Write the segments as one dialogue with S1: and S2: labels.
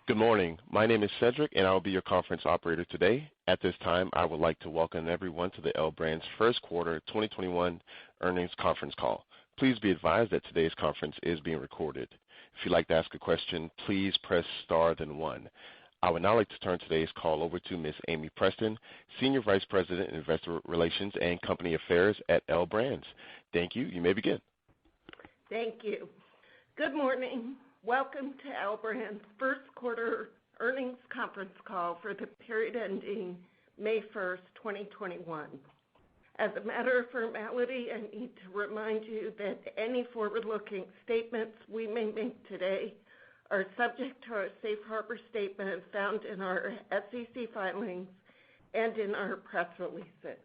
S1: Good morning. My name is Cedric, and I will be your conference operator today. At this time, I would like to welcome everyone to the LBrands First Quarter 2021 Earnings Conference Call. Please be advised that today's conference is being recorded. If you'd like to ask a question, please press star then one. I would now like to turn today's call over to Ms. Amy Preston, Senior Vice President, Investor Relations and Company Affairs at LBrands. Thank you. You may begin.
S2: Thank you. Good morning. Welcome to LBrands' First Quarter Earnings Conference Call for the period ending May 1st, 2021. As a matter of formality, I need to remind you that any forward-looking statements we may make today are subject to our safe harbor statement found in our SEC filings and in our press releases.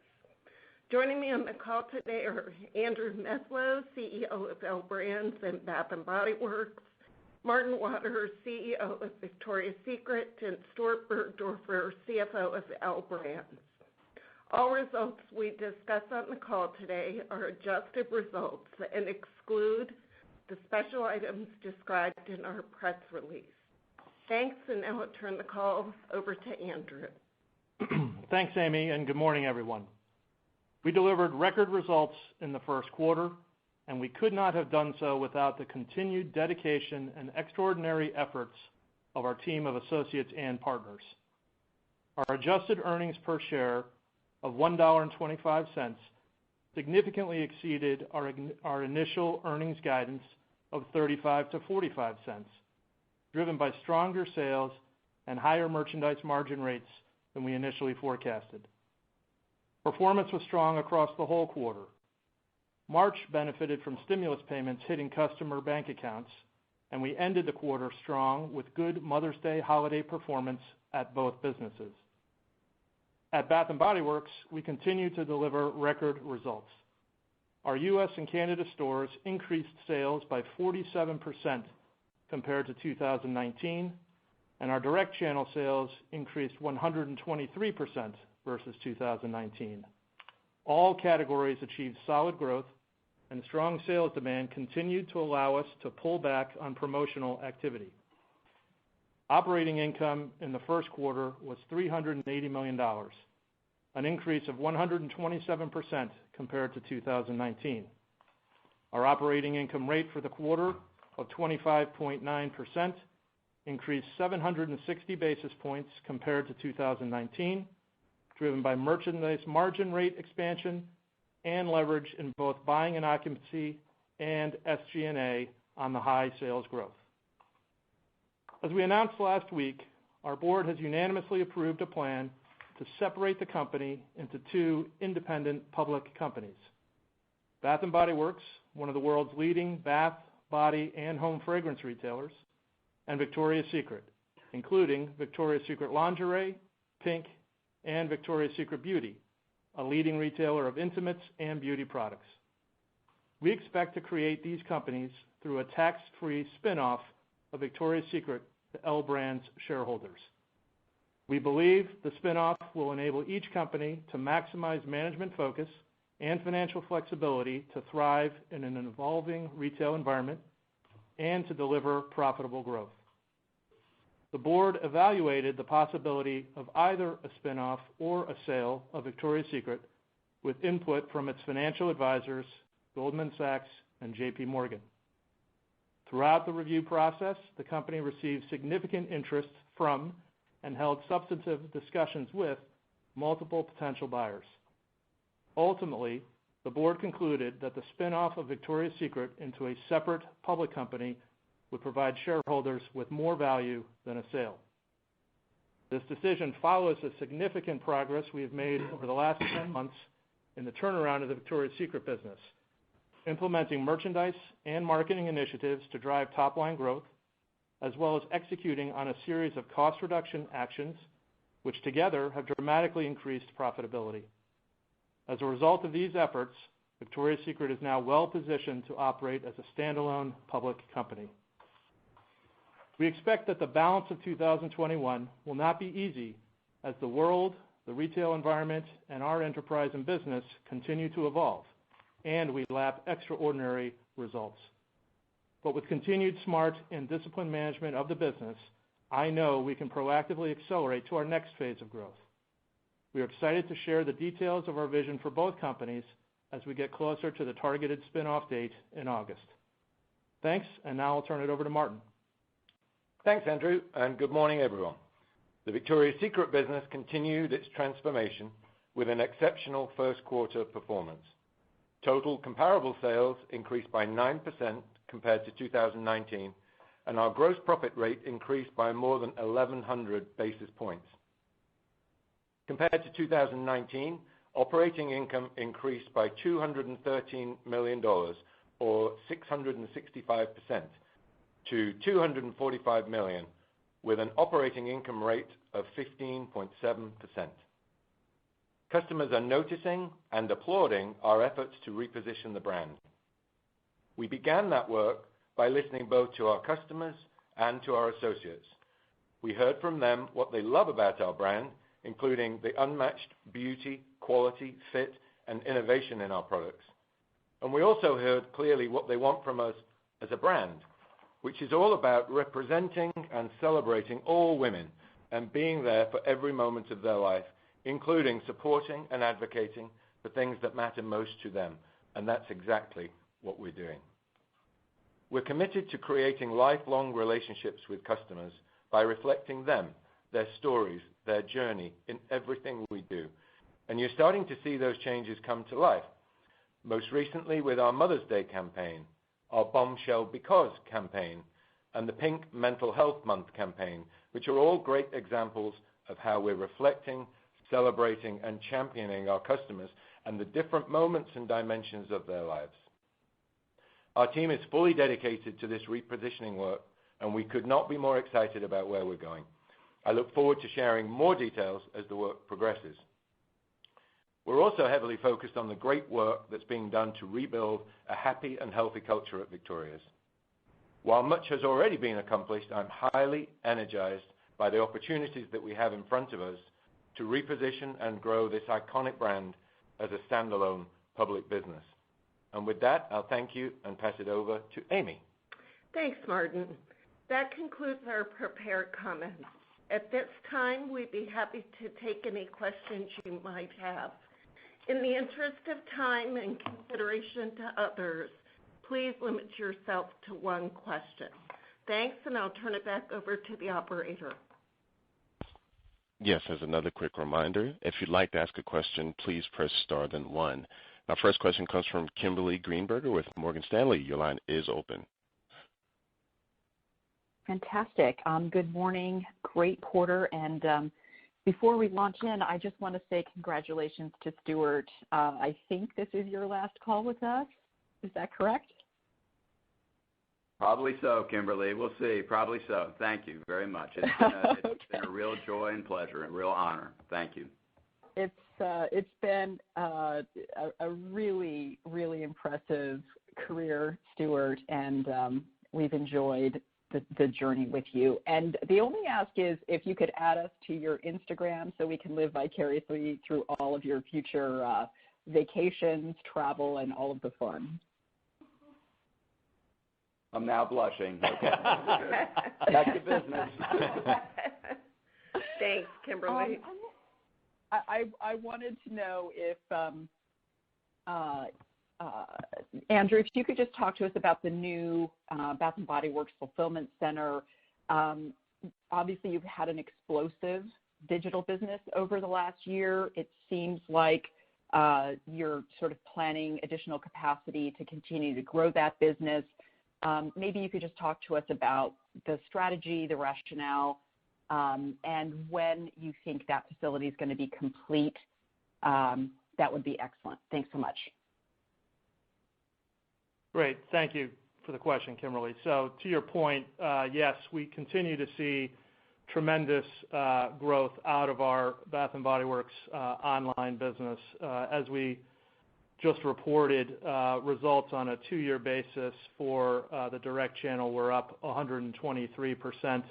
S2: Joining me on the call today are Andrew Meslow, CEO of LBrands and Bath & Body Works, Martin Waters, CEO of Victoria's Secret, and Stuart Burgdoerfer, CFO of LBrands. All results we discuss on the call today are adjusted results and exclude the special items described in our press release. Thanks, and now I'll turn the call over to Andrew.
S3: Thanks, Amy, and good morning, everyone. We delivered record results in the first quarter, and we could not have done so without the continued dedication and extraordinary efforts of our team of associates and partners. Our adjusted earnings per share of $1.25 significantly exceeded our initial earnings guidance of 35 to 45 cents, driven by stronger sales and higher merchandise margin rates than we initially forecasted. Performance was strong across the whole quarter. March benefited from stimulus payments hitting customer bank accounts, and we ended the quarter strong with good Mother's Day holiday performance at both businesses. At Bath & Body Works, we continue to deliver record results. Our U.S. and Canada stores increased sales by 47% compared to 2019, and our direct channel sales increased 123% versus 2019. All categories achieved solid growth, and strong sales demand continued to allow us to pull back on promotional activity. Operating income in the first quarter was $380 million, an increase of 127% compared to 2019. Our operating income rate for the quarter of 25.9% increased 760 basis points compared to 2019, driven by merchandise margin rate expansion and leverage in both buying and occupancy and SG&A on the high sales growth. As we announced last week, our board has unanimously approved a plan to separate the company into two independent public companies. Bath & Body Works, one of the world's leading bath, body, and home fragrance retailers, and Victoria's Secret, including Victoria's Secret Lingerie, PINK, and Victoria's Secret Beauty, a leading retailer of intimates and beauty products. We expect to create these companies through a tax-free spin-off of Victoria's Secret to LBrands shareholders. We believe the spin-off will enable each company to maximize management focus and financial flexibility to thrive in an evolving retail environment and to deliver profitable growth. The board evaluated the possibility of either a spin-off or a sale of Victoria's Secret with input from its financial advisors, Goldman Sachs and J.P. Morgan. Throughout the review process, the company received significant interest from and held substantive discussions with multiple potential buyers. Ultimately, the board concluded that the spin-off of Victoria's Secret into a separate public company would provide shareholders with more value than a sale. This decision follows the significant progress we have made over the last 10 months in the turnaround of the Victoria's Secret business, implementing merchandise and marketing initiatives to drive top-line growth, as well as executing on a series of cost reduction actions, which together have dramatically increased profitability. As a result of these efforts, Victoria's Secret is now well positioned to operate as a standalone public company. We expect that the balance of 2021 will not be easy as the world, the retail environment, and our enterprise and business continue to evolve, and we lap extraordinary results. But with continued smart and disciplined management of the business, I know we can proactively accelerate to our next phase of growth. We are excited to share the details of our vision for both companies as we get closer to the targeted spin-off date in August. Thanks, and now I'll turn it over to Martin.
S4: Thanks, Andrew, and good morning, everyone. The Victoria's Secret business continued its transformation with an exceptional first quarter performance. Total comparable sales increased by 9% compared to 2019, and our gross profit rate increased by more than 1,100 basis points. Compared to 2019, operating income increased by $213 million, or 665%, to $245 million, with an operating income rate of 15.7%. Customers are noticing and applauding our efforts to reposition the brand. We began that work by listening both to our customers and to our associates. We heard from them what they love about our brand, including the unmatched beauty, quality, fit, and innovation in our products. And we also heard clearly what they want from us as a brand, which is all about representing and celebrating all women and being there for every moment of their life, including supporting and advocating for things that matter most to them. And that's exactly what we're doing. We're committed to creating lifelong relationships with customers by reflecting them, their stories, their journey in everything we do. And you're starting to see those changes come to life. Most recently with our Mother's Day campaign, our Bombshell Because campaign, and the Pink Mental Health Month campaign, which are all great examples of how we're reflecting, celebrating, and championing our customers and the different moments and dimensions of their lives. Our team is fully dedicated to this repositioning work, and we could not be more excited about where we're going. I look forward to sharing more details as the work progresses. We're also heavily focused on the great work that's being done to rebuild a happy and healthy culture at Victoria's. While much has already been accomplished, I'm highly energized by the opportunities that we have in front of us to reposition and grow this iconic brand as a standalone public business. And with that, I'll thank you and pass it over to Amy.
S2: Thanks, Martin. That concludes our prepared comments. At this time, we'd be happy to take any questions you might have. In the interest of time and consideration to others, please limit yourself to one question. Thanks, and I'll turn it back over to the operator.
S1: Yes, as another quick reminder, if you'd like to ask a question, please press star then one. Our first question comes from Kimberly Greenberger with Morgan Stanley. Your line is open.
S5: Fantastic. Good morning. Great quarter. And before we launch in, I just want to say congratulations to Stuart. I think this is your last call with us. Is that correct?
S6: Probably so, Kimberly. We'll see. Probably so. Thank you very much. It's been a real joy and pleasure, a real honor. Thank you.
S5: It's been a really, really impressive career, Stuart, and we've enjoyed the journey with you. And the only ask is if you could add us to your Instagram so we can live vicariously through all of your future vacations, travel, and all of the fun.
S6: I'm now blushing. Okay. Back to business.
S2: Thanks, Kimberly.
S5: I wanted to know if, Andrew, if you could just talk to us about the new Bath & Body Works Fulfillment Center. Obviously, you've had an explosive digital business over the last year. It seems like you're sort of planning additional capacity to continue to grow that business. Maybe you could just talk to us about the strategy, the rationale, and when you think that facility is going to be complete. That would be excellent. Thanks so much.
S3: Great. Thank you for the question, Kimberly. So to your point, yes, we continue to see tremendous growth out of our Bath & Body Works online business. As we just reported, results on a 2-year basis for the direct channel were up 123%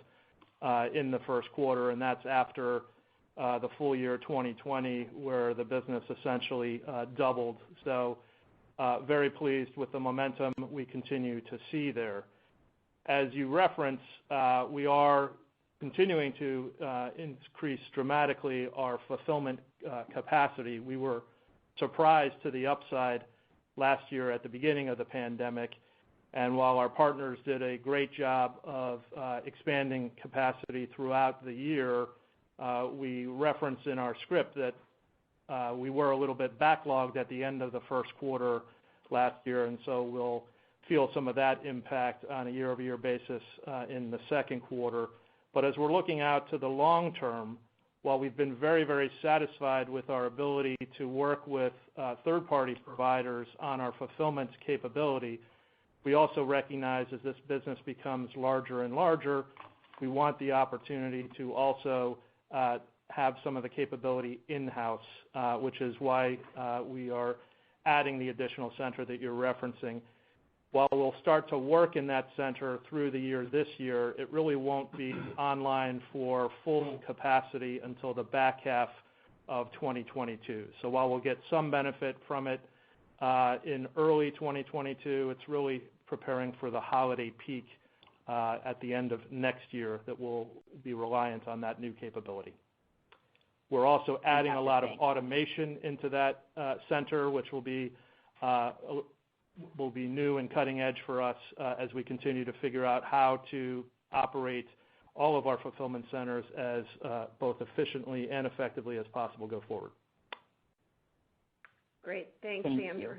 S3: in the first quarter, and that's after the full year 2020 where the business essentially doubled. So very pleased with the momentum we continue to see there. As you reference, we are continuing to increase dramatically our fulfillment capacity. We were surprised to the upside last year at the beginning of the pandemic, and while our partners did a great job of expanding capacity throughout the year, we referenced in our script that we were a little bit backlogged at the end of the first quarter last year, and so we'll feel some of that impact on a year-over-year basis in the second quarter. But as we're looking out to the long term, while we've been very, very satisfied with our ability to work with third-party providers on our fulfillment capability, we also recognize as this business becomes larger and larger, we want the opportunity to also have some of the capability in-house, which is why we are adding the additional center that you're referencing. While we'll start to work in that center through the year this year, it really won't be online for full capacity until the back half of 2022. So while we'll get some benefit from it in early 2022, it's really preparing for the holiday peak at the end of next year that will be reliant on that new capability. We're also adding a lot of automation into that center, which will be new and cutting edge for us as we continue to figure out how to operate all of our fulfillment centers as both efficiently and effectively as possible go forward.
S2: Great. Thanks, Andrew.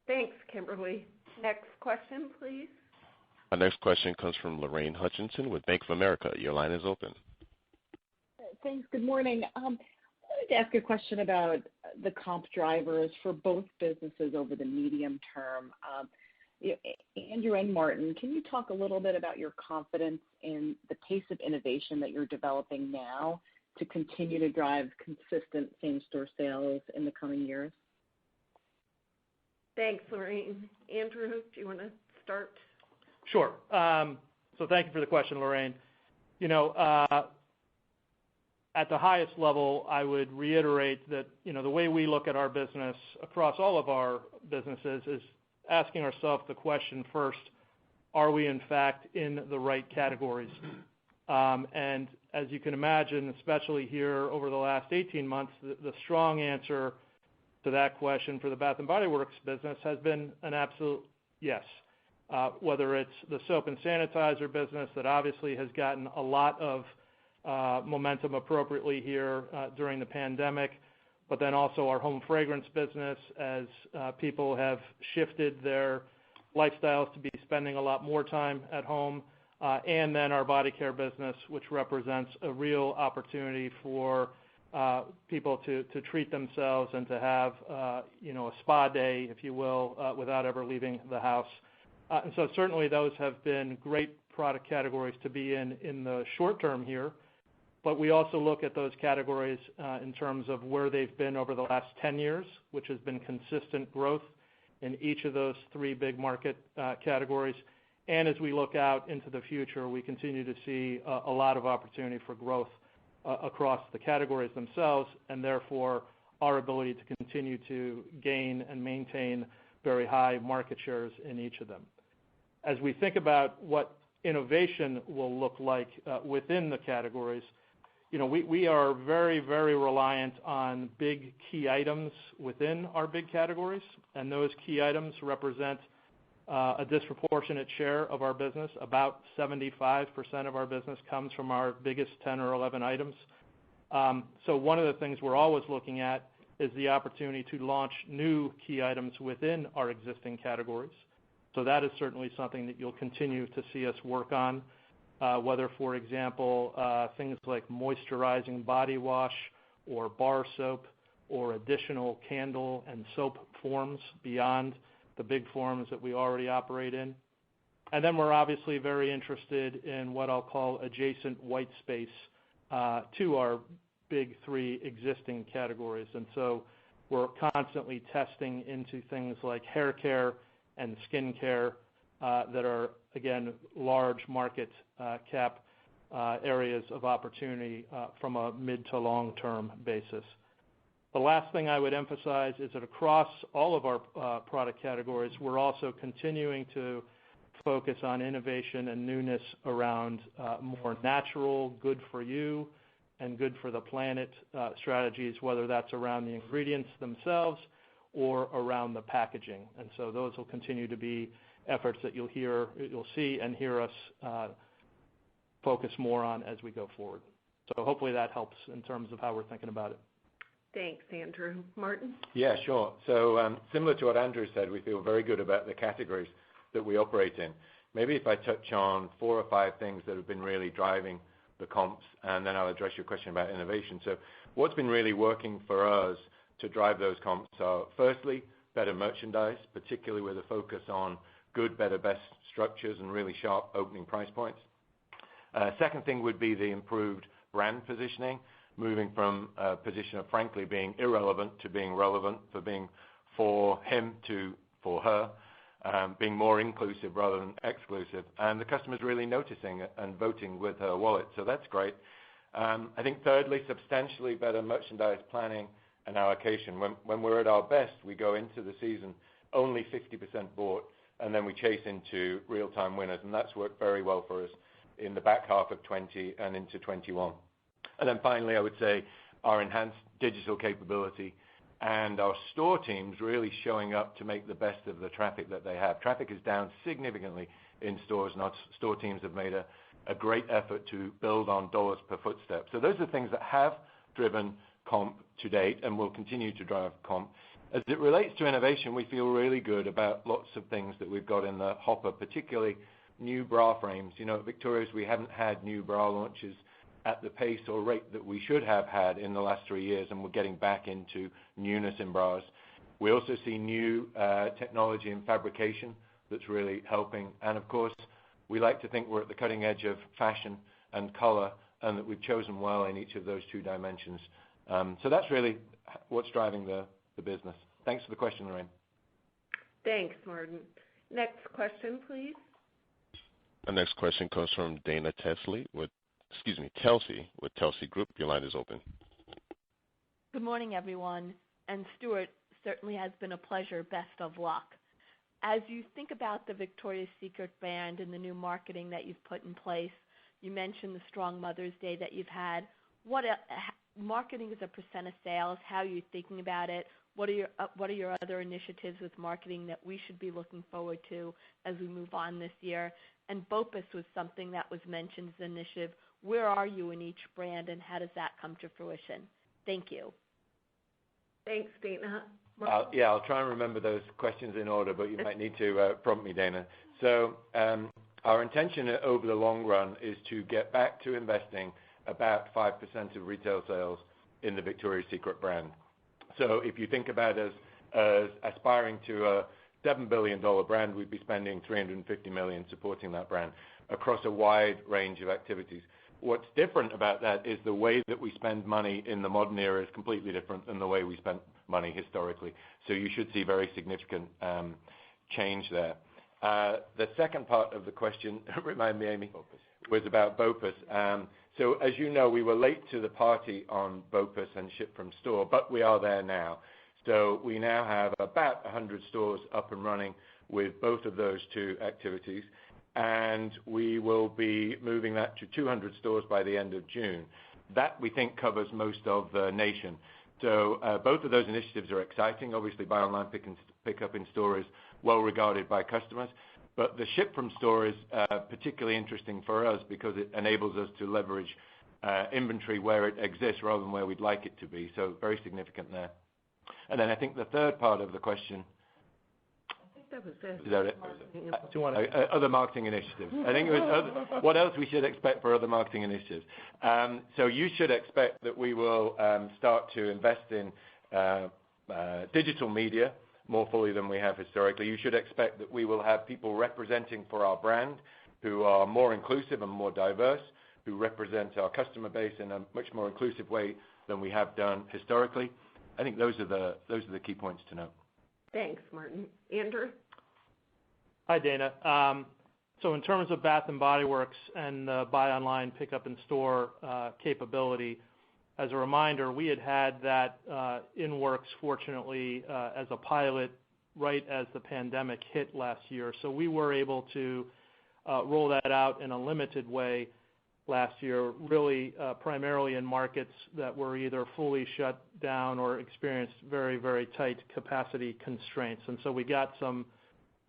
S2: Thanks, Kimberly. Next question, please.
S1: Our next question comes from Lorraine Hutchinson with Bank of America. Your line is open.
S5: Thanks. Good morning. I wanted to ask a question about the comp drivers for both businesses over the medium term. Andrew and Martin, can you talk a little bit about your confidence in the pace of innovation that you're developing now to continue to drive consistent same-store sales in the coming years?
S2: Thanks, Lorraine. Andrew, do you want to start?
S3: Sure. So thank you for the question, Lorraine. At the highest level, I would reiterate that, the way we look at our business across all of our businesses is asking ourselves the question first, are we in fact in the right categories? And as you can imagine, especially here over the last 18 months, the strong answer to that question for the Bath & Body Works business has been an absolute yes. Whether it's the soap and sanitizer business that obviously has gotten a lot of momentum appropriately here during the pandemic, but then also our home fragrance business as people have shifted their lifestyles to be spending a lot more time at home, and then our body care business, which represents a real opportunity for people to treat themselves and to have a spa day, if you will, without ever leaving the house. And so certainly those have been great product categories to be in the short term here. But we also look at those categories in terms of where they've been over the last 10 years, which has been consistent growth in each of those three big market categories. And as we look out into the future, we continue to see a lot of opportunity for growth across the categories themselves, and therefore our ability to continue to gain and maintain very high market shares in each of them. As we think about what innovation will look like within the categories, we are very, very reliant on big key items within our big categories, and those key items represent a disproportionate share of our business. About 75% of our business comes from our biggest 10 or 11 items. So one of the things we're always looking at is the opportunity to launch new key items within our existing categories. So that is certainly something that you'll continue to see us work on, whether, for example, things like moisturizing body wash or bar soap or additional candle and soap forms beyond the big forms that we already operate in. And then we're obviously very interested in what I'll call adjacent white space to our big three existing categories. And so we're constantly testing into things like hair care and skin care that are, again, large market cap areas of opportunity from a mid to long-term basis. The last thing I would emphasize is that across all of our product categories, we're also continuing to focus on innovation and newness around more natural, good for you, and good for the planet strategies, whether that's around the ingredients themselves or around the packaging. And so those will continue to be efforts that you'll see and hear us focus more on as we go forward. So hopefully that helps in terms of how we're thinking about it.
S2: Thanks, Andrew. Martin?
S4: Yeah, sure. So similar to what Andrew said, we feel very good about the categories that we operate in. Maybe if I touch on 4 or 5 things that have been really driving the comps, and then I'll address your question about innovation. So what's been really working for us to drive those comps are, firstly, better merchandise, particularly with a focus on good, better, best structures and really sharp opening price points. Second thing would be the improved brand positioning, moving from a position of frankly being irrelevant to being relevant, for being for him to for her, being more inclusive rather than exclusive. And the customer's really noticing it and voting with her wallet, so that's great. I think thirdly, substantially better merchandise planning and allocation. When we're at our best, we go into the season only 50% bought, and then we chase into real-time winners, and that's worked very well for us in the back half of 20 and into 21. And then finally, I would say our enhanced digital capability and our store teams really showing up to make the best of the traffic that they have. Traffic is down significantly in stores, and our store teams have made a great effort to build on dollars per footstep. So those are things that have driven comp to date and will continue to drive comp. As it relates to innovation, we feel really good about lots of things that we've got in the hopper, particularly new bra frames. You know, at Victoria's, we haven't had new bra launches at the pace or rate that we should have had in the last 3 years, and we're getting back into newness in bras. We also see new technology in fabrication that's really helping. And of course, we like to think we're at the cutting edge of fashion and color, and that we've chosen well in each of those 2 dimensions. So that's really what's driving the business. Thanks for the question, Lorraine.
S2: Thanks, Martin. Next question, please.
S1: The next question comes from Telsey with Telsey Group. Your line is open.
S7: Good morning, everyone. And Stuart, certainly has been a pleasure. Best of luck. As you think about the Victoria's Secret brand and the new marketing that you've put in place, you mentioned the strong Mother's Day that you've had. What marketing is a % of sales? How are you thinking about it? What are your other initiatives with marketing that we should be looking forward to as we move on this year? And BOPUS was something that was mentioned as an initiative. Where are you in each brand, and how does that come to fruition? Thank you.
S2: Thanks, Dana.
S4: I'll try and remember those questions in order, but you might need to prompt me, Dana. So our intention over the long run is to get back to investing about 5% of retail sales in the Victoria's Secret brand. So if you think about us as aspiring to a $7 billion brand, we'd be spending $350 million supporting that brand across a wide range of activities. What's different about that is the way that we spend money in the modern era is completely different than the way we spent money historically. So you should see very significant change there. The second part of the question, remind me, Amy, was about BOPUS. So as you know, we were late to the party on BOPUS and ship from store, but we are there now. So we now have about 100 stores up and running with both of those 2 activities, and we will be moving that to 200 stores by the end of June. That, we think, covers most of the nation. So both of those initiatives are exciting. Obviously, buy online, pick up in store is well regarded by customers. But the ship from store is particularly interesting for us because it enables us to leverage inventory where it exists rather than where we'd like it to be. So very significant there. And then I think the third part of the question.
S2: I think that was it.
S4: Is that it? Other marketing initiatives. I think it was what else we should expect for other marketing initiatives. So you should expect that we will start to invest in digital media more fully than we have historically. You should expect that we will have people representing for our brand who are more inclusive and more diverse, who represent our customer base in a much more inclusive way than we have done historically. I think those are the key points to note.
S2: Thanks, Martin. Andrew?
S3: Hi, Dana. So in terms of Bath & Body Works and buy online, pick up in store capability, as a reminder, we had that in works, fortunately, as a pilot right as the pandemic hit last year. So we were able to roll that out in a limited way last year, really primarily in markets that were either fully shut down or experienced very, very tight capacity constraints. And so we got some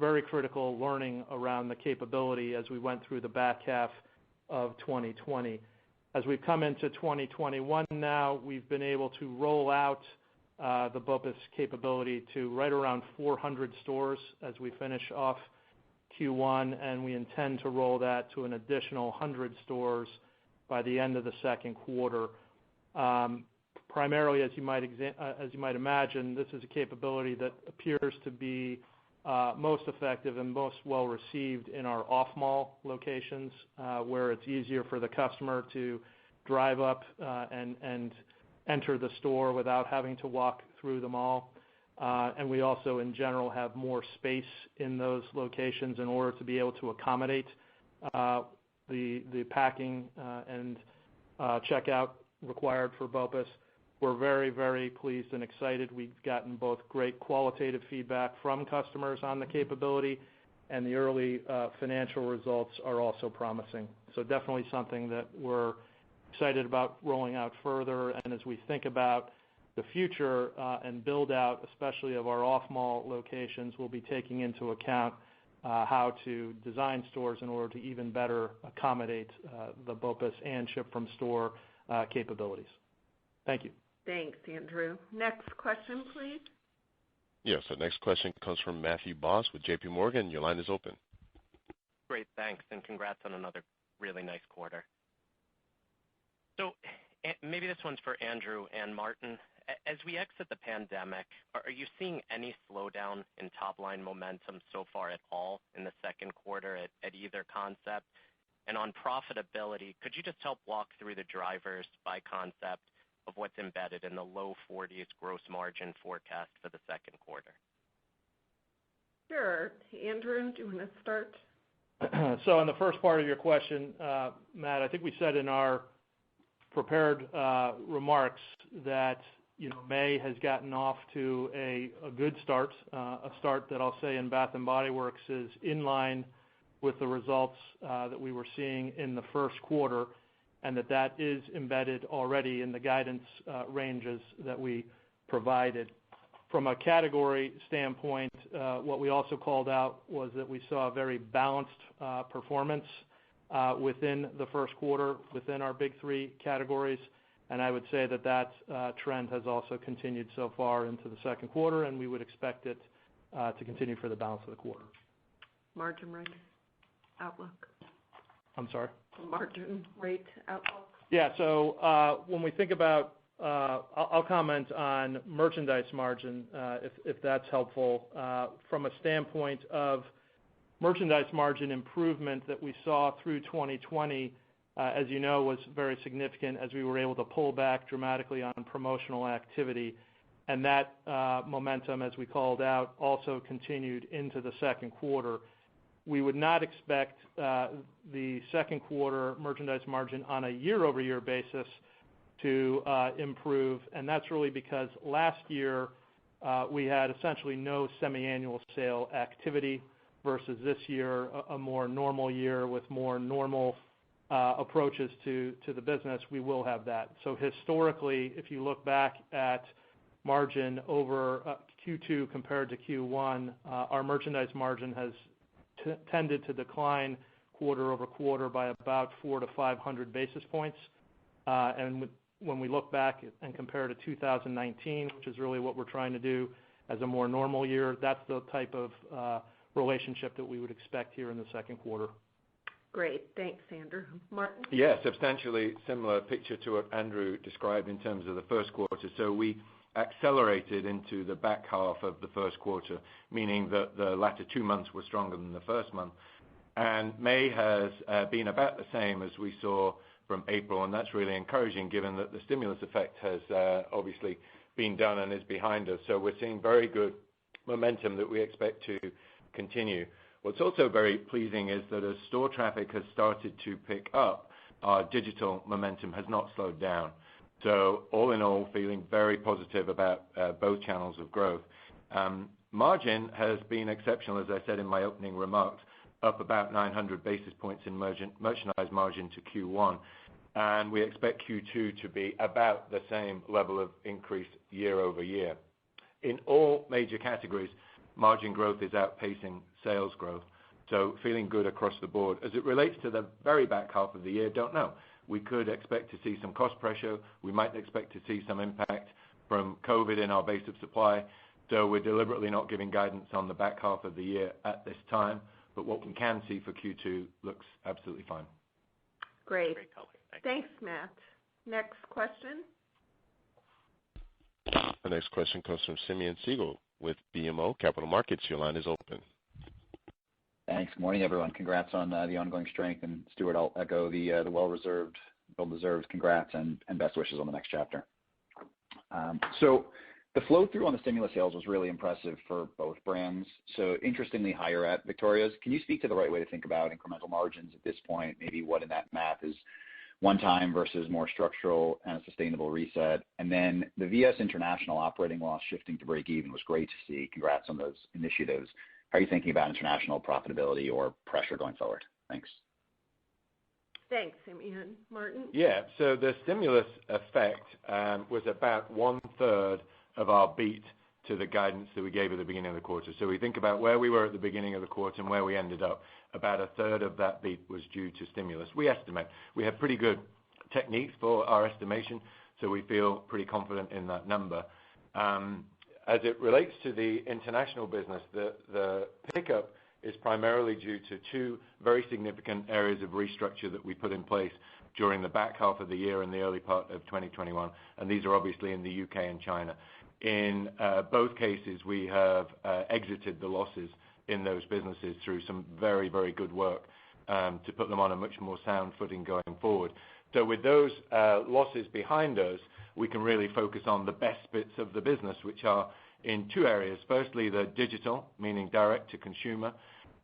S3: very critical learning around the capability as we went through the back half of 2020. As we've come into 2021 now, we've been able to roll out the BOPUS capability to right around 400 stores as we finish off Q1, and we intend to roll that to an additional 100 stores by the end of the second quarter. Primarily, as you might imagine, this is a capability that appears to be most effective and most well received in our off-mall locations, where it's easier for the customer to drive up and enter the store without having to walk through the mall. And we also, in general, have more space in those locations in order to be able to accommodate the packing and checkout required for BOPUS. We're very, very pleased and excited. We've gotten both great qualitative feedback from customers on the capability, and the early financial results are also promising. So definitely something that we're excited about rolling out further. And as we think about the future and build out, especially of our off-mall locations, we'll be taking into account how to design stores in order to even better accommodate the BOPUS and ship from store capabilities. Thank you.
S2: Thanks, Andrew. Next question, please.
S1: Yes, the next question comes from Matthew Boss with J.P. Morgan. Your line is open.
S8: Great, thanks, and congrats on another really nice quarter. So maybe this one's for Andrew and Martin. As we exit the pandemic, are you seeing any slowdown in top-line momentum so far at all in the second quarter at either concept? And on profitability, could you just help walk through the drivers by concept of what's embedded in the low 40s gross margin forecast for the second quarter?
S2: Sure. Andrew, do you want to start?
S3: So on the first part of your question, Matt, I think we said in our prepared remarks that May has gotten off to a good start, a start that I'll say in Bath & Body Works is in line with the results that we were seeing in the first quarter, and that is embedded already in the guidance ranges that we provided. From a category standpoint, what we also called out was that we saw a very balanced performance within the first quarter within our big three categories, and I would say that trend has also continued so far into the second quarter, and we would expect it to continue for the balance of the quarter.
S2: Margin rate outlook.
S3: I'm sorry?
S2: Margin rate outlook.
S3: Yeah, so when we think about, I'll comment on merchandise margin if that's helpful. From a standpoint of merchandise margin improvement that we saw through 2020, as you know, was very significant as we were able to pull back dramatically on promotional activity. And that momentum, as we called out, also continued into the second quarter. We would not expect the second quarter merchandise margin on a year-over-year basis to improve, and that's really because last year we had essentially no semi-annual sale activity versus this year a more normal year with more normal approaches to the business. We will have that. So historically, if you look back at margin over Q2 compared to Q1, our merchandise margin has tended to decline quarter over quarter by about 400 to 500 basis points. And when we look back and compare to 2019, which is really what we're trying to do as a more normal year, that's the type of relationship that we would expect here in the second quarter.
S2: Great. Thanks, Andrew. Martin?
S4: Yeah, substantially similar picture to what Andrew described in terms of the first quarter. So we accelerated into the back half of the first quarter, meaning that the latter 2 months were stronger than the first month. And May has been about the same as we saw from April, and that's really encouraging given that the stimulus effect has obviously been done and is behind us. So we're seeing very good momentum that we expect to continue. What's also very pleasing is that as store traffic has started to pick up, our digital momentum has not slowed down. So all in all, feeling very positive about both channels of growth. Margin has been exceptional, as I said in my opening remarks, up about 900 basis points in merchandise margin to Q1, and we expect Q2 to be about the same level of increase year-over-year. In all major categories, margin growth is outpacing sales growth, so feeling good across the board. As it relates to the very back half of the year, don't know. We could expect to see some cost pressure. We might expect to see some impact from COVID in our base of supply. So we're deliberately not giving guidance on the back half of the year at this time, but what we can see for Q2 looks absolutely fine.
S2: Great.
S8: Great color.
S2: Thanks, Matt. Next question.
S1: The next question comes from Simeon Siegel with BMO Capital Markets. Your line is open.
S9: Thanks. Good morning, everyone. Congrats on the ongoing strength. And Stuart, I'll echo the well-deserved congrats and best wishes on the next chapter. So the flow through on the stimulus sales was really impressive for both brands. So interestingly higher at Victoria's. Can you speak to the right way to think about incremental margins at this point? Maybe what in that math is one time versus more structural and a sustainable reset? And then the VS International operating loss shifting to break even was great to see. Congrats on those initiatives. How are you thinking about international profitability or pressure going forward? Thanks.
S2: Thanks, Simeon. Martin?
S4: Yeah, so the stimulus effect was about 1/3 of our beat to the guidance that we gave at the beginning of the quarter. So we think about where we were at the beginning of the quarter and where we ended up. About 1/3 of that beat was due to stimulus. We estimate. We have pretty good techniques for our estimation, so we feel pretty confident in that number. As it relates to the international business, the pickup is primarily due to two very significant areas of restructure that we put in place during the back half of the year and the early part of 2021, and these are obviously in the UK and China. In both cases, we have exited the losses in those businesses through some very, very good work to put them on a much more sound footing going forward. So with those losses behind us, we can really focus on the best bits of the business, which are in two areas. Firstly, the digital, meaning direct to consumer,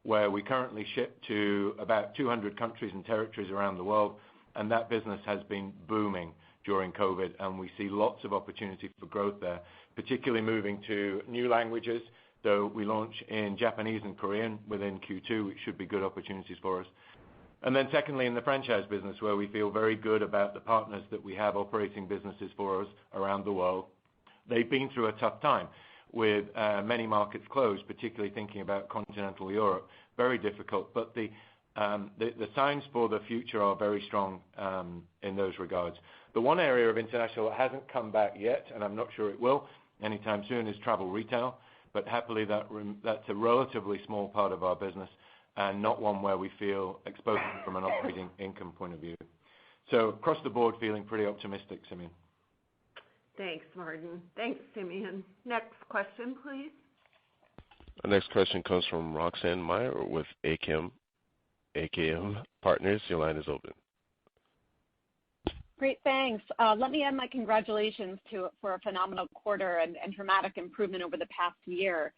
S4: where we currently ship to about 200 countries and territories around the world, and that business has been booming during COVID, and we see lots of opportunity for growth there, particularly moving to new languages. So we launch in Japanese and Korean within Q2, which should be good opportunities for us. And then secondly, in the franchise business, where we feel very good about the partners that we have operating businesses for us around the world. They've been through a tough time with many markets closed, particularly thinking about continental Europe. Very difficult, but the signs for the future are very strong in those regards. The one area of international that hasn't come back yet, and I'm not sure it will anytime soon, is travel retail. But happily, that's a relatively small part of our business and not one where we feel exposed from an operating income point of view. So across the board, feeling pretty optimistic, Simeon.
S2: Thanks, Martin. Thanks, Simeon. Next question, please.
S1: The next question comes from Roxanne Meyer with AKM Partners. Your line is open.
S5: Great, thanks. Let me add my congratulations for a phenomenal quarter and dramatic improvement over the past year.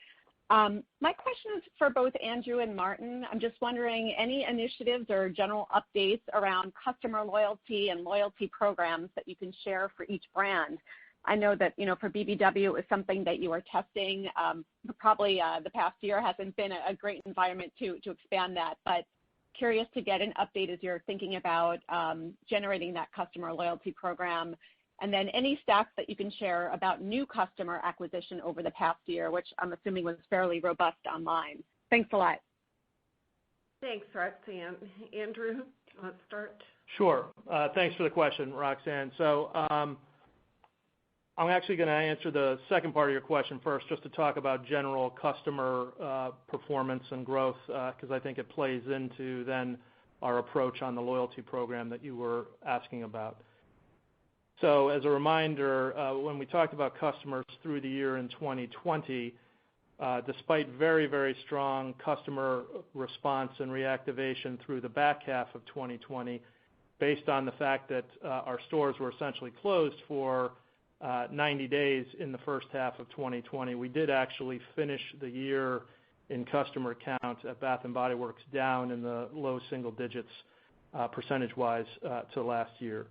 S5: My question is for both Andrew and Martin. I'm just wondering, any initiatives or general updates around customer loyalty and loyalty programs that you can share for each brand? I know that, for BBW, it was something that you were testing. Probably the past year hasn't been a great environment to expand that, but curious to get an update as you're thinking about generating that customer loyalty program. And then any stats that you can share about new customer acquisition over the past year, which I'm assuming was fairly robust online. Thanks a lot.
S2: Thanks, Roxanne. Andrew, let's start.
S3: Sure. Thanks for the question, Roxanne. So I'm actually going to answer the second part of your question first, just to talk about general customer performance and growth, because I think it plays into then our approach on the loyalty program that you were asking about. So as a reminder, when we talked about customers through the year in 2020, despite very, very strong customer response and reactivation through the back half of 2020, based on the fact that our stores were essentially closed for 90 days in the first half of 2020, we did actually finish the year in customer count at Bath & Body Works down in the low single digits percentage-wise to last year.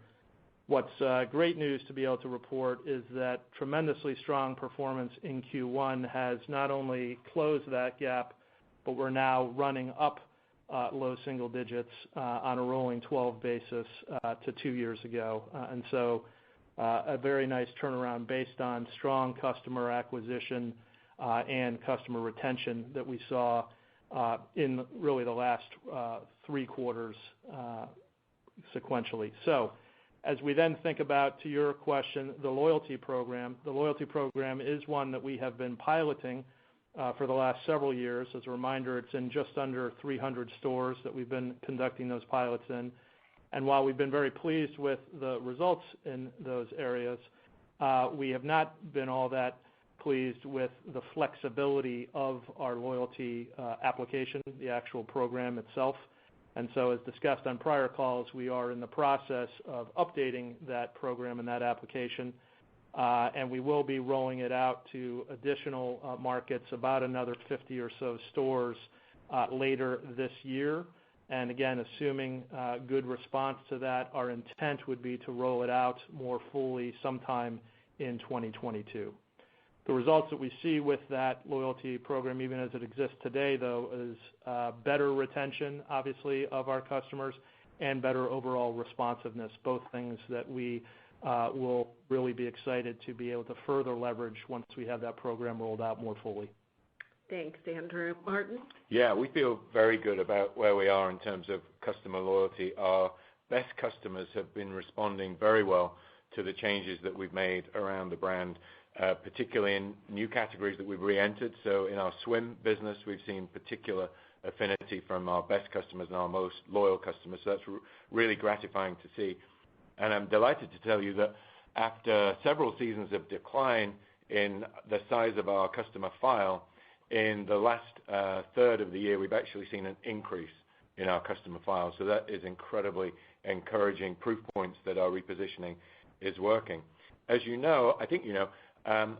S3: What's great news to be able to report is that tremendously strong performance in Q1 has not only closed that gap, but we're now running up low single digits on a rolling 12 basis to 2 years ago. And so a very nice turnaround based on strong customer acquisition and customer retention that we saw in really the last 3 quarters sequentially. So as we then think about, to your question, the loyalty program is one that we have been piloting for the last several years. As a reminder, it's in just under 300 stores that we've been conducting those pilots in. And while we've been very pleased with the results in those areas, we have not been all that pleased with the flexibility of our loyalty application, the actual program itself. And so as discussed on prior calls, we are in the process of updating that program and that application, and we will be rolling it out to additional markets, about another 50 or so stores later this year. And again, assuming good response to that, our intent would be to roll it out more fully sometime in 2022. The results that we see with that loyalty program, even as it exists today, though, is better retention, obviously, of our customers and better overall responsiveness, both things that we will really be excited to be able to further leverage once we have that program rolled out more fully.
S2: Thanks, Andrew. Martin?
S4: Yeah, we feel very good about where we are in terms of customer loyalty. Our best customers have been responding very well to the changes that we've made around the brand, particularly in new categories that we've re-entered. So in our swim business, we've seen particular affinity from our best customers and our most loyal customers. So that's really gratifying to see. And I'm delighted to tell you that after several seasons of decline in the size of our customer file, in the last third of the year, we've actually seen an increase in our customer file. So that is incredibly encouraging proof points that our repositioning is working. As you know, I think you know,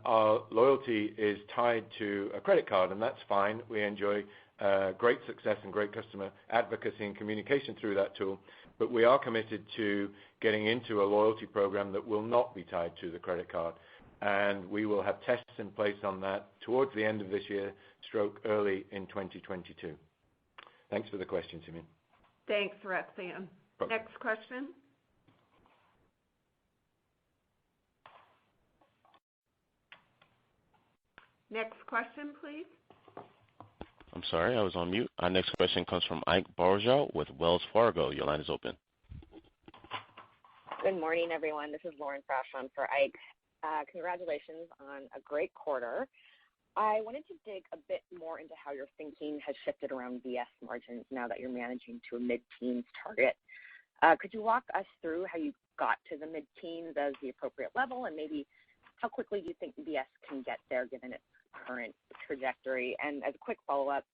S4: our loyalty is tied to a credit card, and that's fine. We enjoy great success and great customer advocacy and communication through that tool. But we are committed to getting into a loyalty program that will not be tied to the credit card. And we will have tests in place on that towards the end of this year, early in 2022. Thanks for the question, Simeon.
S2: Thanks, Roxanne. Next question. Next question, please.
S1: I'm sorry, I was on mute. Our next question comes from Ike Boruchow with Wells Fargo. Your line is open.
S10: Good morning, everyone. This is Lauren Frashon for Ike. Congratulations on a great quarter. I wanted to dig a bit more into how your thinking has shifted around VS margins now that you're managing to a mid-teens target. Could you walk us through how you got to the mid-teens as the appropriate level, and maybe how quickly do you think VS can get there given its current trajectory? And as a quick follow-up,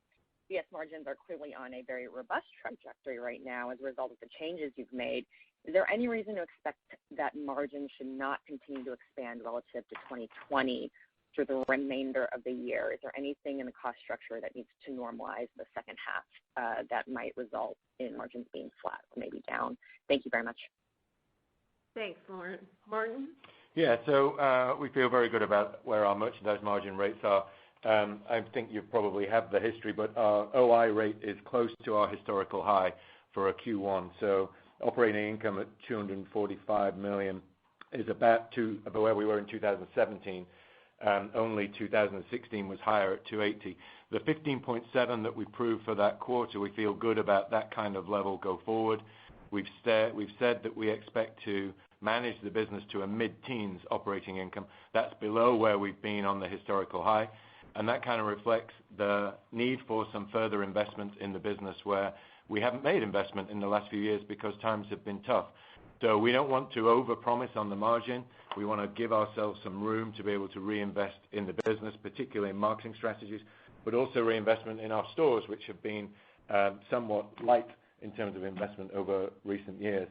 S10: VS margins are clearly on a very robust trajectory right now as a result of the changes you've made. Is there any reason to expect that margins should not continue to expand relative to 2020 through the remainder of the year? Is there anything in the cost structure that needs to normalize the second half that might result in margins being flat or maybe down? Thank you very much.
S2: Thanks, Lauren. Martin?
S4: Yeah, so we feel very good about where our merchandise margin rates are. I think you probably have the history, but our OI rate is close to our historical high for a Q1. So operating income at $245 million is about where we were in 2017. Only 2016 was higher at $280. The 15.7 that we proved for that quarter, we feel good about that kind of level go forward. We've said that we expect to manage the business to a mid-teens operating income. That's below where we've been on the historical high. And that kind of reflects the need for some further investment in the business where we haven't made investment in the last few years because times have been tough. So we don't want to overpromise on the margin. We want to give ourselves some room to be able to reinvest in the business, particularly in marketing strategies, but also reinvestment in our stores, which have been somewhat light in terms of investment over recent years.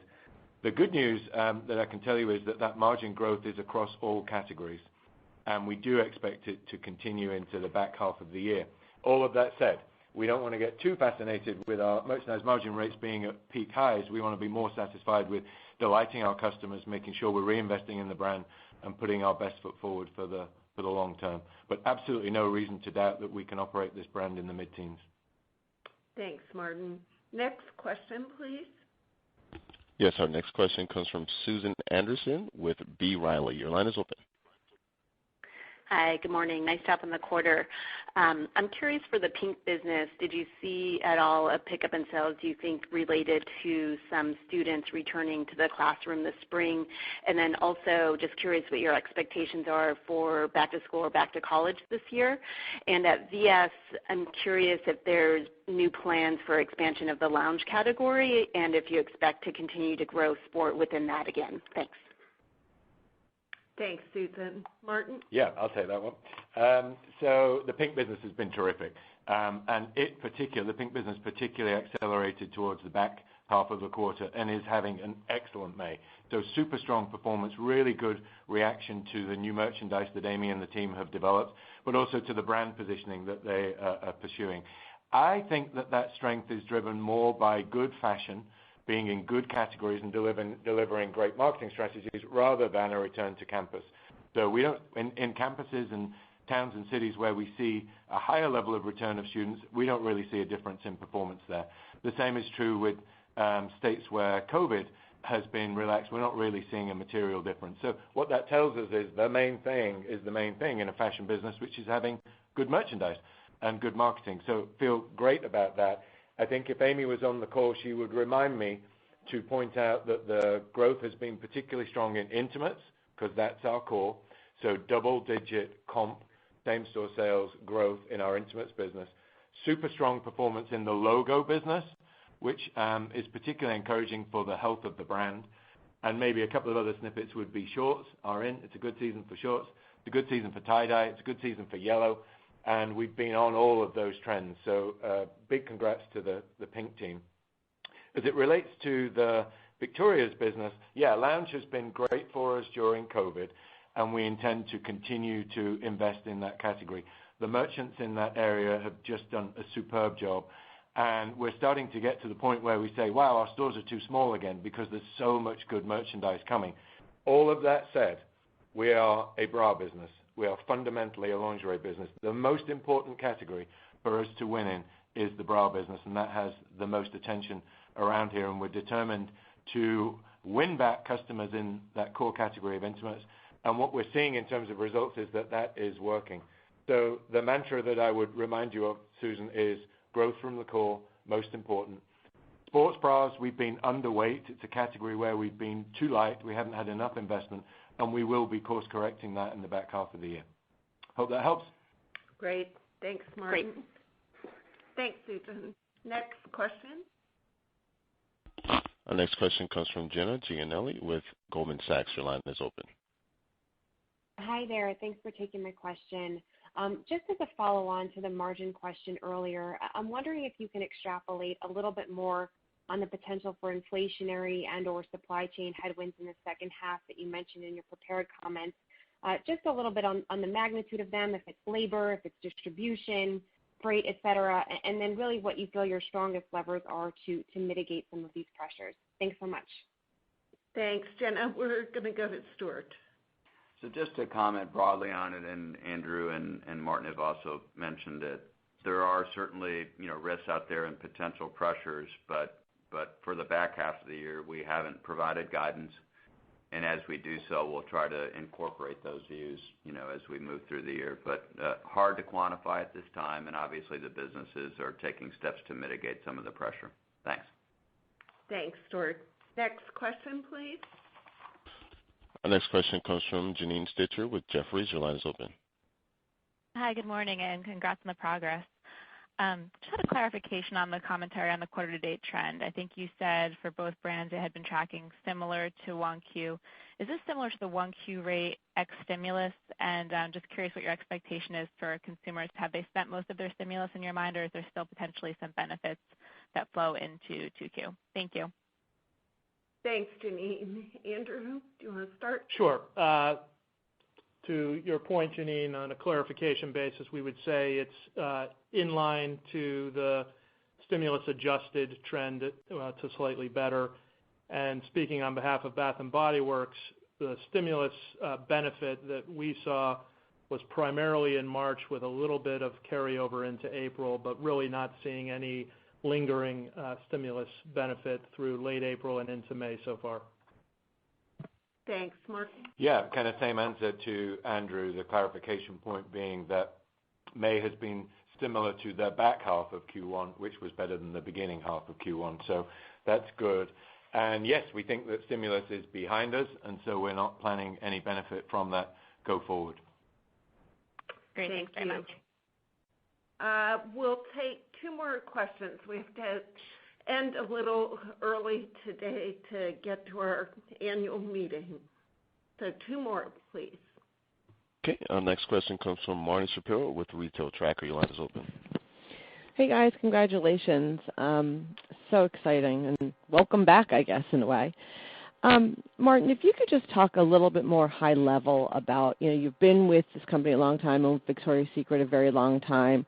S4: The good news that I can tell you is that margin growth is across all categories, and we do expect it to continue into the back half of the year. All of that said, we don't want to get too fascinated with our merchandise margin rates being at peak highs. We want to be more satisfied with delighting our customers, making sure we're reinvesting in the brand and putting our best foot forward for the long term. But absolutely no reason to doubt that we can operate this brand in the mid-teens.
S2: Thanks, Martin. Next question, please.
S1: Yes, our next question comes from Susan Anderson with B. Riley. Your line is open.
S11: Hi, good morning. Nice job on the quarter. I'm curious for the PINK business, did you see at all a pickup in sales, do you think, related to some students returning to the classroom this spring? And then also just curious what your expectations are for back to school or back to college this year. And at VS, I'm curious if there's new plans for expansion of the lounge category and if you expect to continue to grow sport within that again. Thanks.
S2: Thanks, Susan. Martin?
S4: Yeah, I'll take that one. So the PINK business has been terrific. And the PINK business particularly accelerated towards the back half of the quarter and is having an excellent May. So super strong performance, really good reaction to the new merchandise that Amy and the team have developed, but also to the brand positioning that they are pursuing. I think that strength is driven more by good fashion, being in good categories and delivering great marketing strategies rather than a return to campus. So we don't, in campuses and towns and cities where we see a higher level of return of students, we don't really see a difference in performance there. The same is true with states where COVID has been relaxed. We're not really seeing a material difference. So what that tells us is the main thing in a fashion business, which is having good merchandise and good marketing. So feel great about that. I think if Amy was on the call, she would remind me to point out that the growth has been particularly strong in intimates, because that's our core. So double-digit comp, same-store sales growth in our intimates business. Super strong performance in the logo business, which is particularly encouraging for the health of the brand. And maybe a couple of other snippets would be shorts are in. It's a good season for shorts. It's a good season for tie-dye. It's a good season for yellow. And we've been on all of those trends. So big congrats to the PINK team. As it relates to the Victoria's business, yeah, lounge has been great for us during COVID, and we intend to continue to invest in that category. The merchants in that area have just done a superb job, and we're starting to get to the point where we say, wow, our stores are too small again because there's so much good merchandise coming. All of that said, we are a bra business. We are fundamentally a lingerie business. The most important category for us to win in is the bra business, and that has the most attention around here, and we're determined to win back customers in that core category of intimates. And what we're seeing in terms of results is that is working. So the mantra that I would remind you of, Susan, is growth from the core, most important. Sports bras, we've been underweight. It's a category where we've been too light. We haven't had enough investment, and we will be course correcting that in the back half of the year. Hope that helps.
S2: Great. Thanks, Martin. Great. Thanks, Susan. Next question.
S1: Our next question comes from Jenna Giannelli with Goldman Sachs. Your line is open.
S12: Hi there. Thanks for taking my question. Just as a follow-on to the margin question earlier, I'm wondering if you can extrapolate a little bit more on the potential for inflationary and or supply chain headwinds in the second half that you mentioned in your prepared comments. Just a little bit on the magnitude of them, if it's labor, if it's distribution, freight, et cetera, and then really what you feel your strongest levers are to mitigate some of these pressures. Thanks so much.
S2: Thanks, Jenna. We're going to go to Stuart.
S6: So just to comment broadly on it, and Andrew and Martin have also mentioned it, there are certainly risks out there and potential pressures, but for the back half of the year, we haven't provided guidance, and as we do so, we'll try to incorporate those views, as we move through the year. But hard to quantify at this time, and obviously the businesses are taking steps to mitigate some of the pressure. Thanks.
S2: Thanks, Stuart. Next question, please.
S1: Our next question comes from Janine Stichter with Jefferies. Your line is open.
S13: Hi, good morning, and congrats on the progress. Just had a clarification on the commentary on the quarter-to-date trend. I think you said for both brands it had been tracking similar to 1Q. Is this similar to the 1Q rate ex-stimulus? And I'm just curious what your expectation is for consumers. Have they spent most of their stimulus in your mind, or is there still potentially some benefits that flow into 2Q? Thank you.
S2: Thanks, Janine. Andrew, do you want to start?
S3: Sure. To your point, Janine, on a clarification basis, we would say it's in line to the stimulus-adjusted trend to slightly better. And speaking on behalf of Bath & Body Works, the stimulus benefit that we saw was primarily in March with a little bit of carryover into April, but really not seeing any lingering stimulus benefit through late April and into May so far.
S2: Thanks. Mark?
S4: Yeah, kind of same answer to Andrew, the clarification point being that May has been similar to the back half of Q1, which was better than the beginning half of Q1. So that's good. And yes, we think that stimulus is behind us, and so we're not planning any benefit from that go forward.
S11: Great, thanks very much.
S2: We'll take two more questions. We have to end a little early today to get to our annual meeting. So two more, please.
S1: Okay, our next question comes from Marni Shapiro with Retail Tracker. Your line is open.
S14: Hey guys, congratulations. So exciting and welcome back, I guess, in a way. Martin, if you could just talk a little bit more high level about, you've been with this company a long time, and with Victoria's Secret a very long time.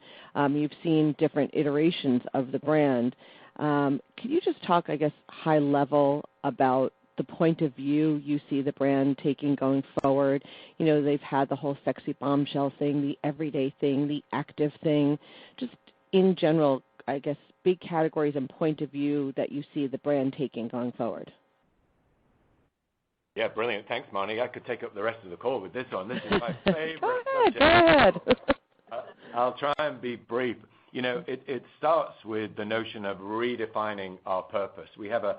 S14: You've seen different iterations of the brand. Can you just talk, I guess, high level about the point of view you see the brand taking going forward? They've had the whole sexy bombshell thing, the everyday thing, the active thing. Just in general, I guess, big categories and point of view that you see the brand taking going forward.
S4: Yeah, brilliant. Thanks, Marni. I could take up the rest of the call with this one. This is my favorite subject.
S14: Go ahead.
S4: I'll try and be brief. It starts with the notion of redefining our purpose. We have a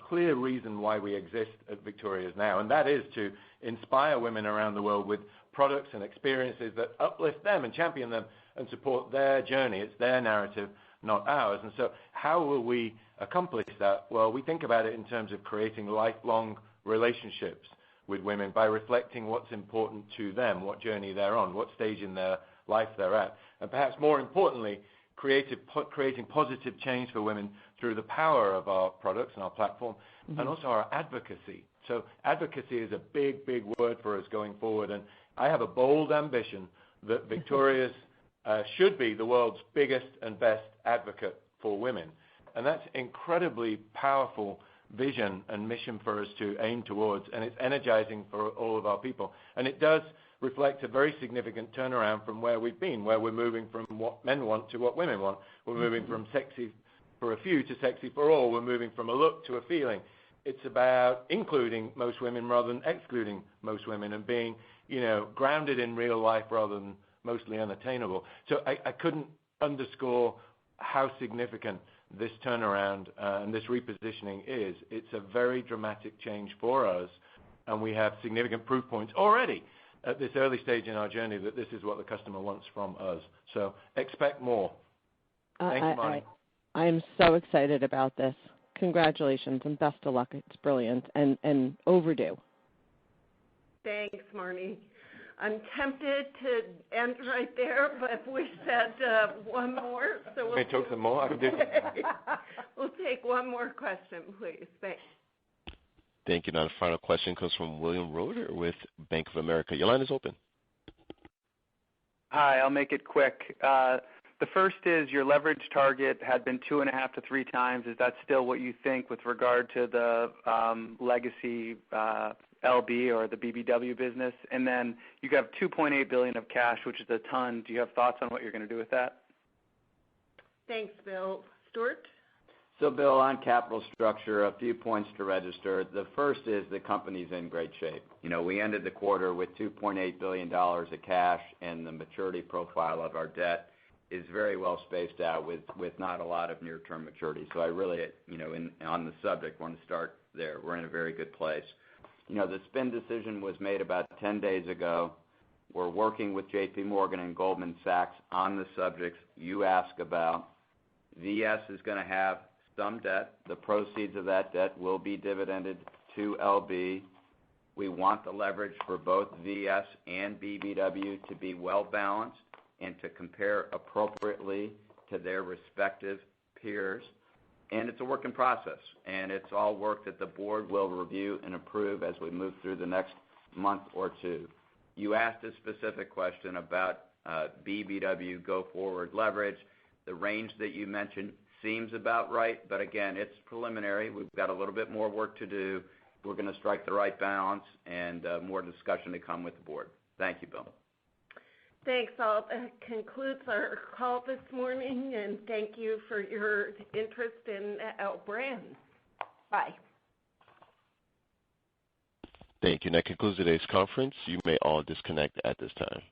S4: clear reason why we exist at Victoria's now, and that is to inspire women around the world with products and experiences that uplift them and champion them and support their journey. It's their narrative, not ours. And so how will we accomplish that? Well, we think about it in terms of creating lifelong relationships with women by reflecting what's important to them, what journey they're on, what stage in their life they're at, and perhaps more importantly, creating positive change for women through the power of our products and our platform, and also our advocacy. So advocacy is a big, big word for us going forward, and I have a bold ambition that Victoria's should be the world's biggest and best advocate for women. And that's incredibly powerful vision and mission for us to aim towards, and it's energizing for all of our people. And it does reflect a very significant turnaround from where we've been, where we're moving from what men want to what women want. We're moving from sexy for a few to sexy for all. We're moving from a look to a feeling. It's about including most women rather than excluding most women, and being, grounded in real life rather than mostly unattainable. So I couldn't underscore how significant this turnaround and this repositioning is. It's a very dramatic change for us, and we have significant proof points already at this early stage in our journey that this is what the customer wants from us. So expect more. Thank you, Marni.
S14: I am so excited about this. Congratulations and best of luck. It's brilliant and overdue.
S2: Thanks, Marni. I'm tempted to end right there, but we said one more. So we'll
S4: talk some more. I can do it.
S2: We'll take one more question, please. Thanks.
S1: Thank you. Now the final question comes from William Roeder with Bank of America. Your line is open.
S15: Hi, I'll make it quick. The first is your leverage target had been 2.5 to 3 times. Is that still what you think with regard to the legacy LB or the BBW business? And then you have $2.8 billion of cash, which is a ton. Do you have thoughts on what you're going to do with that?
S2: Thanks, Bill. Stuart?
S6: So, Bill, on capital structure, a few points to register. The first is the company's in great shape. We ended the quarter with $2.8 billion of cash, and the maturity profile of our debt is very well spaced out with not a lot of near-term maturity. So I really, on the subject, want to start there. We're in a very good place. The spin decision was made about 10 days ago. We're working with J.P. Morgan and Goldman Sachs on the subjects you ask about. VS is going to have some debt. The proceeds of that debt will be dividended to LB. We want the leverage for both VS and BBW to be well balanced and to compare appropriately to their respective peers. And it's a work in process, and it's all work that the board will review and approve as we move through the next month or two. You asked a specific question about BBW go-forward leverage. The range that you mentioned seems about right, but again, it's preliminary. We've got a little bit more work to do. We're going to strike the right balance and more discussion to come with the board. Thank you, Bill.
S2: Thanks, all. That concludes our call this morning, and thank you for your interest in LBrands. Bye.
S1: Thank you. And that concludes today's conference. You may all disconnect at this time.